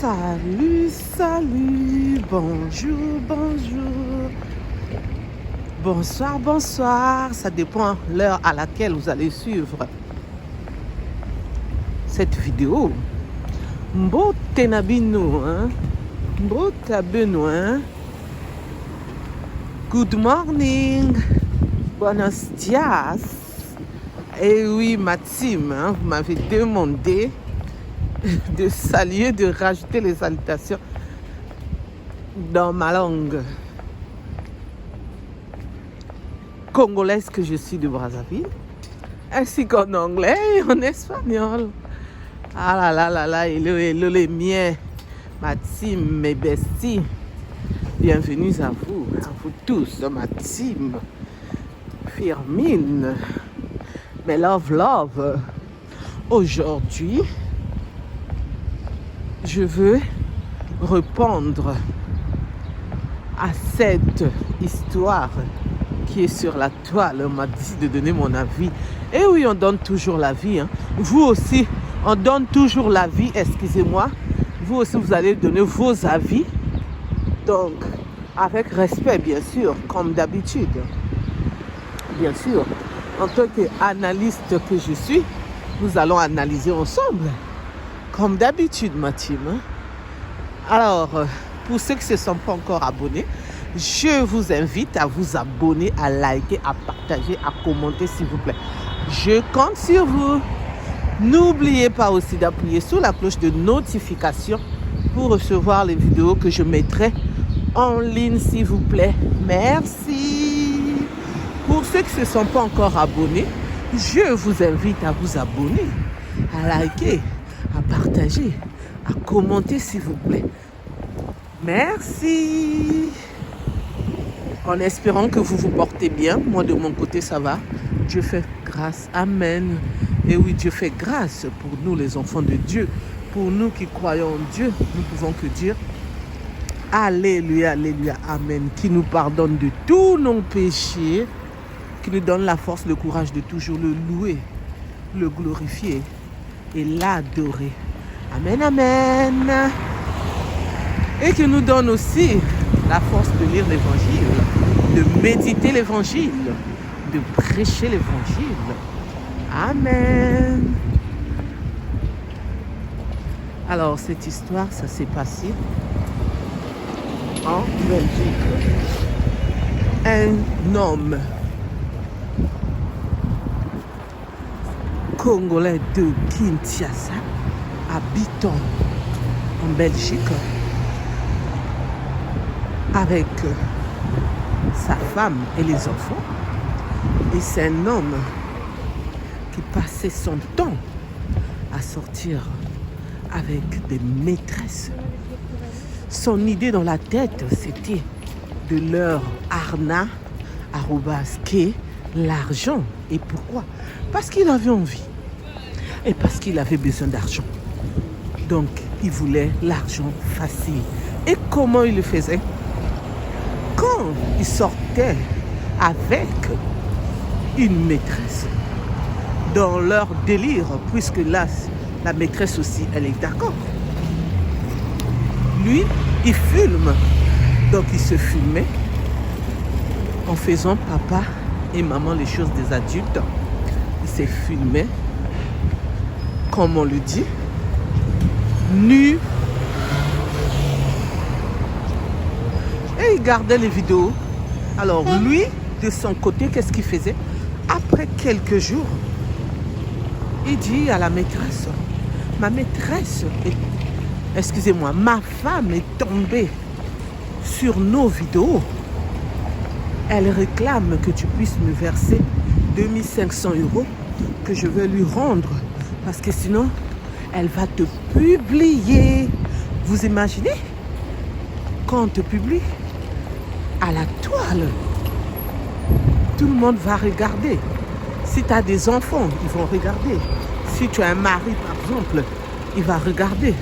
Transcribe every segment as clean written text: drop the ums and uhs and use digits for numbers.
Salut, salut, bonjour, bonjour, bonsoir, bonsoir. Ça dépend l'heure à laquelle vous allez suivre cette vidéo. Mbote na bino, hein? Mbote beno, hein? Good morning, buenos dias. Et oui, ma team, hein, vous m'avez demandé de saluer, de rajouter les salutations dans ma langue congolaise que je suis de Brazzaville, ainsi qu'en anglais et en espagnol. Ah là là là là, hello les miens, ma team, mes besties. Bienvenue à vous tous, ma team. Firmine, mes love. Aujourd'hui, je veux répondre à cette histoire qui est sur la toile. On m'a dit de donner mon avis. Et oui, on donne toujours la vie, hein. Vous aussi, on donne toujours la vie, excusez-moi. Vous aussi, vous allez donner vos avis. Donc, avec respect, bien sûr, comme d'habitude. Bien sûr, en tant qu'analyste que je suis, nous allons analyser ensemble. Comme d'habitude, ma team. Alors, pour ceux qui ne se sont pas encore abonnés, je vous invite à vous abonner, à liker, à partager, à commenter, s'il vous plaît. Je compte sur vous. N'oubliez pas aussi d'appuyer sur la cloche de notification pour recevoir les vidéos que je mettrai en ligne, s'il vous plaît. Merci. Pour ceux qui ne se sont pas encore abonnés, je vous invite à vous abonner, à liker, à partager, à commenter, s'il vous plaît. Merci. En espérant que vous vous portez bien. Moi, de mon côté, ça va. Dieu fait grâce. Amen. Et oui, Dieu fait grâce pour nous, les enfants de Dieu. Pour nous qui croyons en Dieu, nous pouvons que dire Alléluia, Alléluia, Amen. Qui nous pardonne de tous nos péchés, qui nous donne la force, le courage de toujours le louer, le glorifier et l'adorer. Amen, amen. Et qui nous donne aussi la force de lire l'évangile, de méditer l'évangile, de prêcher l'évangile. Amen. Alors, cette histoire, ça s'est passé en Belgique. Un homme congolais de Kinshasa, habitant en Belgique, avec sa femme et les enfants. Et c'est un homme qui passait son temps à sortir avec des maîtresses. Son idée dans la tête, c'était de leur qu'est l'argent. Et pourquoi? Parce qu'il avait envie. Et parce qu'il avait besoin d'argent. Donc, il voulait l'argent facile. Et comment il le faisait? Quand il sortait avec une maîtresse, dans leur délire, puisque là, la maîtresse aussi, elle est d'accord. Lui, il filme. Donc, il se filmait en faisant papa et maman les choses des adultes. Il s'est filmé, comme on le dit, nu. Et il gardait les vidéos. Alors, lui, de son côté, qu'est-ce qu'il faisait? Après quelques jours, il dit à la maîtresse, ma maîtresse, ma femme est tombée sur nos vidéos. Elle réclame que tu puisses me verser 2500 € que je vais lui rendre. Parce que sinon, elle va te publier. Vous imaginez? Quand on te publie à la toile, tout le monde va regarder. Si tu as des enfants, ils vont regarder. Si tu as un mari, par exemple, il va regarder.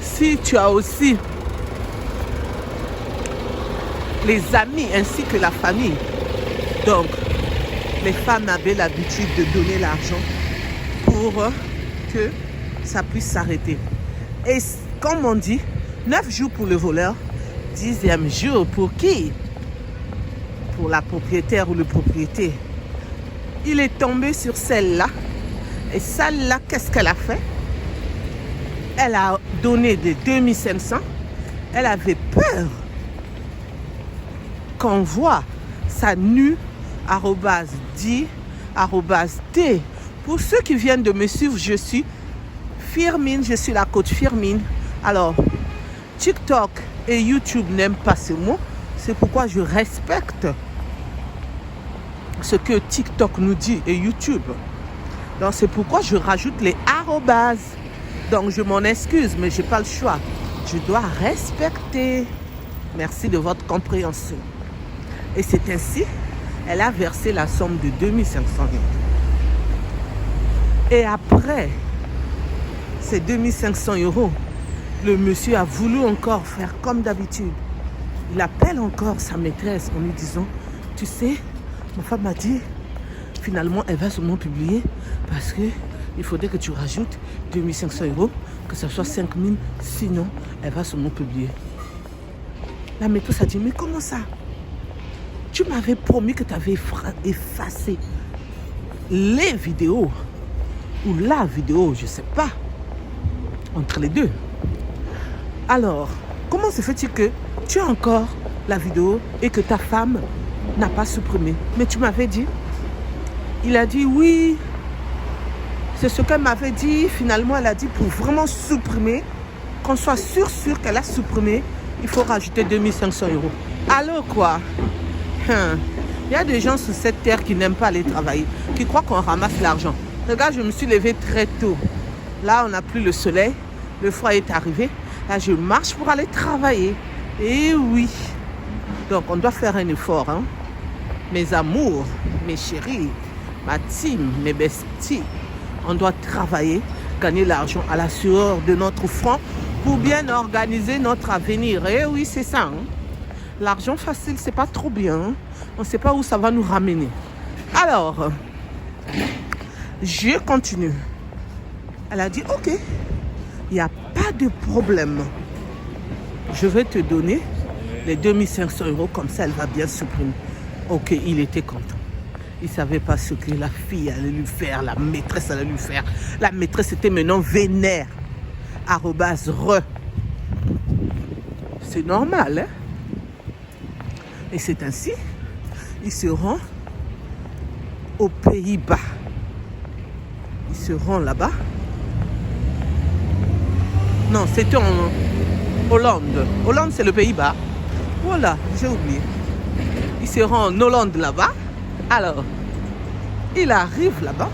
Si tu as aussi les amis ainsi que la famille. Donc, les femmes avaient l'habitude de donner l'argent pour que ça puisse s'arrêter. Et comme on dit, 9 jours pour le voleur, 10e jour pour qui? Pour la propriétaire ou le propriétaire. Il est tombé sur celle-là. Et celle-là, qu'est-ce qu'elle a fait? Elle a donné des 2500. Elle avait peur qu'on voit sa nu @dit @t. Pour ceux qui viennent de me suivre, je suis Firmine, je suis la coach Firmine. Alors, TikTok et YouTube n'aiment pas ce mot. C'est pourquoi je respecte ce que TikTok nous dit et YouTube. Donc, c'est pourquoi je rajoute les arrobases. Donc, je m'en excuse, mais je n'ai pas le choix. Je dois respecter. Merci de votre compréhension. Et c'est ainsi, elle a versé la somme de 2500 €. Et après ces 2500 €, le monsieur a voulu encore faire comme d'habitude. Il appelle encore sa maîtresse en lui disant, tu sais, ma femme m'a dit, finalement, elle va seulement publier parce qu'il faudrait que tu rajoutes 2500 €, que ce soit 5000, sinon, elle va seulement publier. La maîtresse a dit, mais comment ça? Tu m'avais promis que tu avais effacé les vidéos ou la vidéo, je ne sais pas, entre les deux. Alors, comment se fait-il que tu as encore la vidéo et que ta femme n'a pas supprimé? Mais tu m'avais dit. Il a dit oui. C'est ce qu'elle m'avait dit. Finalement, elle a dit pour vraiment supprimer, qu'on soit sûr qu'elle a supprimé, il faut rajouter 2500 €. Alors quoi? Il y a des gens sur cette terre qui n'aiment pas aller travailler, qui croient qu'on ramasse l'argent. Regarde, je me suis levée très tôt. Là, on n'a plus le soleil. Le froid est arrivé. Là, je marche pour aller travailler. Et oui. Donc, on doit faire un effort. Hein? Mes amours, mes chéris, ma team, mes besties. On doit travailler, gagner l'argent à la sueur de notre front pour bien organiser notre avenir. Et oui, c'est ça. Hein? L'argent facile, c'est pas trop bien. Hein? On ne sait pas où ça va nous ramener. Alors, je continue. Elle a dit, ok, il n'y a pas de problème. Je vais te donner les 2500 €, comme ça, elle va bien supprimer. Ok, il était content. Il ne savait pas ce que la fille allait lui faire, la maîtresse allait lui faire. La maîtresse était maintenant vénère. @re. C'est normal, hein? Et c'est ainsi, il se rend aux Pays-Bas. Il se rend là-bas. Non, c'était en Hollande. Hollande, c'est le Pays-Bas. Voilà, j'ai oublié. Il se rend en Hollande là-bas. Alors, il arrive là-bas.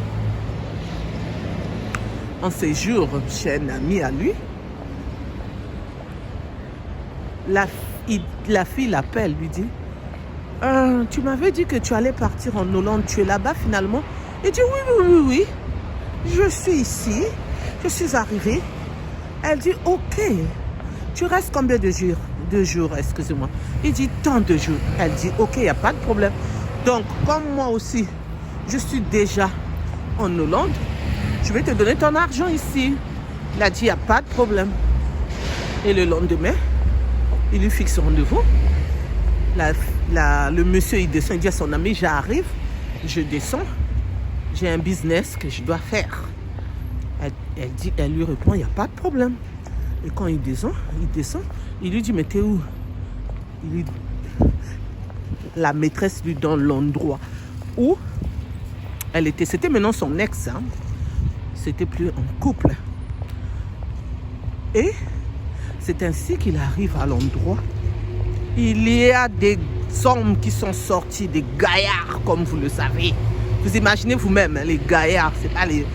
En séjour chez un ami à lui. La fille l'appelle, lui dit, tu m'avais dit que tu allais partir en Hollande, tu es là-bas finalement? Il dit oui, je suis ici, je suis arrivée. Elle dit ok, tu restes combien de jours? 2 jours, excusez-moi. Il dit tant de jours. Elle dit ok, il n'y a pas de problème. Donc comme moi aussi, je suis déjà en Hollande, je vais te donner ton argent ici. Il a dit il n'y a pas de problème. Et le lendemain, il lui fixe rendez-vous. Le monsieur, il descend, il dit à son ami, j'arrive, je descends, j'ai un business que je dois faire. Elle lui répond, il n'y a pas de problème. Et quand il descend, il lui dit, mais t'es où? La maîtresse lui donne l'endroit où elle était. C'était maintenant son ex. Hein. C'était plus en couple. Et c'est ainsi qu'il arrive à l'endroit. Il y a des hommes qui sont sortis, des gaillards, comme vous le savez. Vous imaginez vous-même, hein, les gaillards, c'est pas les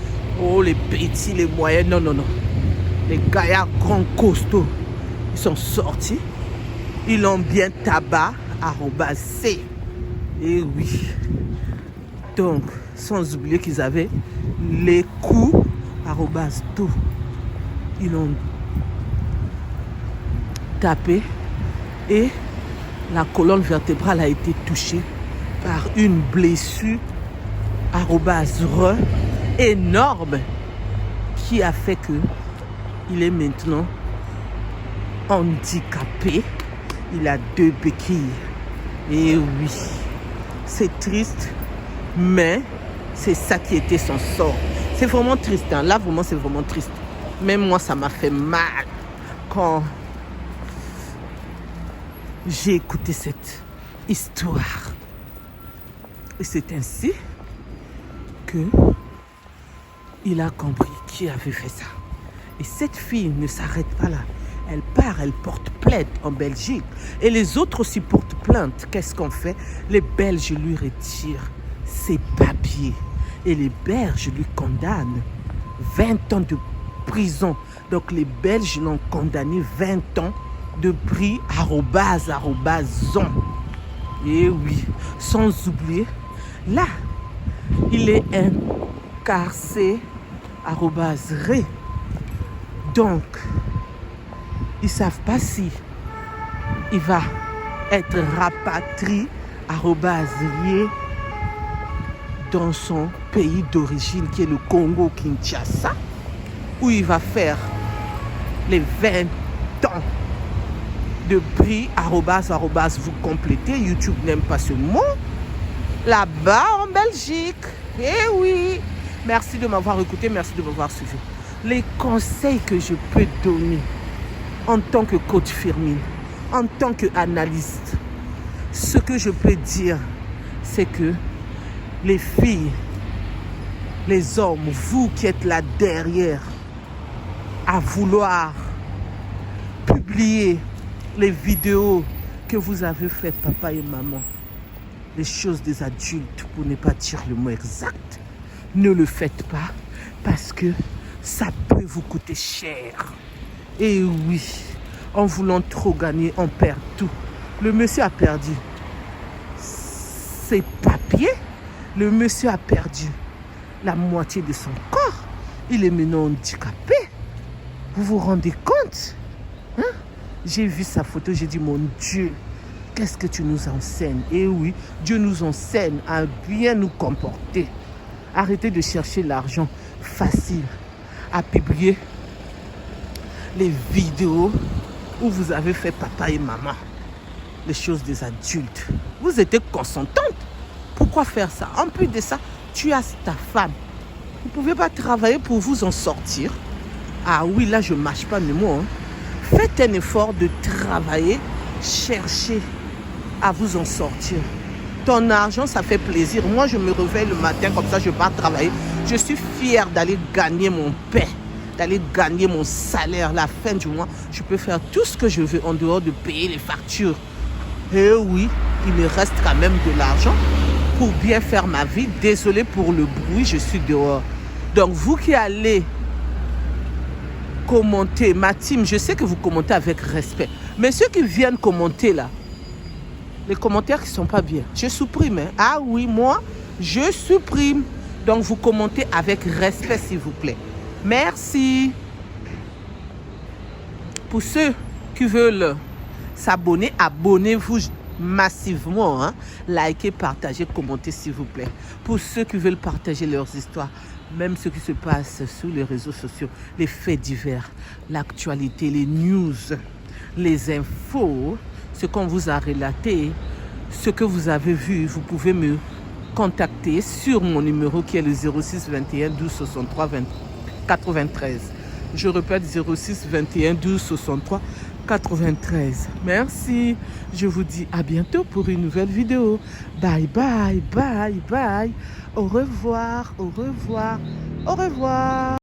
petits, les moyens, non. Les gaillards grands, costauds, ils sont sortis. Ils l'ont bien tabac, @c. Et oui. Donc, sans oublier qu'ils avaient les coups, @tout. Ils l'ont tapé et la colonne vertébrale a été touchée par une blessure @re énorme qui a fait que il est maintenant handicapé. Il a 2 béquilles. Et oui, c'est triste, mais c'est ça qui était son sort. C'est vraiment triste, hein. Là, vraiment, c'est vraiment triste. Même moi, ça m'a fait mal quand j'ai écouté cette histoire. Et c'est ainsi que il a compris qui avait fait ça. Et cette fille ne s'arrête pas là. Elle part, elle porte plainte en Belgique. Et les autres aussi portent plainte. Qu'est-ce qu'on fait? Les Belges lui retirent ses papiers. Et les Belges lui condamnent 20 ans de prison. Donc les Belges l'ont condamné 20 ans de prix @zon. Et oui, sans oublier, là, il est incarcéré @ré. Donc, ils ne savent pas si il va être rapatrié @lié dans son pays d'origine qui est le Congo-Kinshasa, où il va faire les 20 ans de prix @vous complétez. YouTube n'aime pas ce mot. Là-bas en Belgique. Eh oui. Merci de m'avoir écouté, merci de m'avoir suivi. Les conseils que je peux donner en tant que coach Firmine, en tant qu'analyste, ce que je peux dire, c'est que les filles, les hommes, vous qui êtes là derrière, à vouloir publier les vidéos que vous avez fait, papa et maman, les choses des adultes, pour ne pas dire le mot exact, ne le faites pas parce que ça peut vous coûter cher. Et oui, en voulant trop gagner, on perd tout. Le monsieur a perdu ses papiers, le monsieur a perdu la moitié de son corps. Il est maintenant handicapé. Vous vous rendez compte? Hein? J'ai vu sa photo, j'ai dit, mon Dieu, qu'est-ce que tu nous enseignes? Et oui, Dieu nous enseigne à bien nous comporter. Arrêtez de chercher l'argent facile, à publier les vidéos où vous avez fait papa et maman, les choses des adultes. Vous étiez consentante. Pourquoi faire ça? En plus de ça, tu as ta femme. Vous ne pouvez pas travailler pour vous en sortir. Ah oui, là, je ne mâche pas mes mots. Hein. Faites un effort de travailler, cherchez à vous en sortir. Ton argent, ça fait plaisir. Moi, je me réveille le matin, comme ça, je pars travailler. Je suis fière d'aller gagner mon pain, d'aller gagner mon salaire. La fin du mois, je peux faire tout ce que je veux en dehors de payer les factures. Et oui, il me reste quand même de l'argent pour bien faire ma vie. Désolé pour le bruit, je suis dehors. Donc, vous qui allez commenter, ma team, je sais que vous commentez avec respect. Mais ceux qui viennent commenter là, les commentaires qui ne sont pas bien, je supprime. Hein. Ah oui, moi, je supprime. Donc, vous commentez avec respect, s'il vous plaît. Merci. Pour ceux qui veulent s'abonner, abonnez-vous massivement. Hein. Likez, partagez, commentez, s'il vous plaît. Pour ceux qui veulent partager leurs histoires, même ce qui se passe sur les réseaux sociaux, les faits divers, l'actualité, les news, les infos, ce qu'on vous a relaté, ce que vous avez vu, vous pouvez me contacter sur mon numéro qui est le 06 21 12 63 93. Je répète, 06 21 12 63 93. Merci. Je vous dis à bientôt pour une nouvelle vidéo. Bye bye, bye bye. Au revoir, au revoir, au revoir.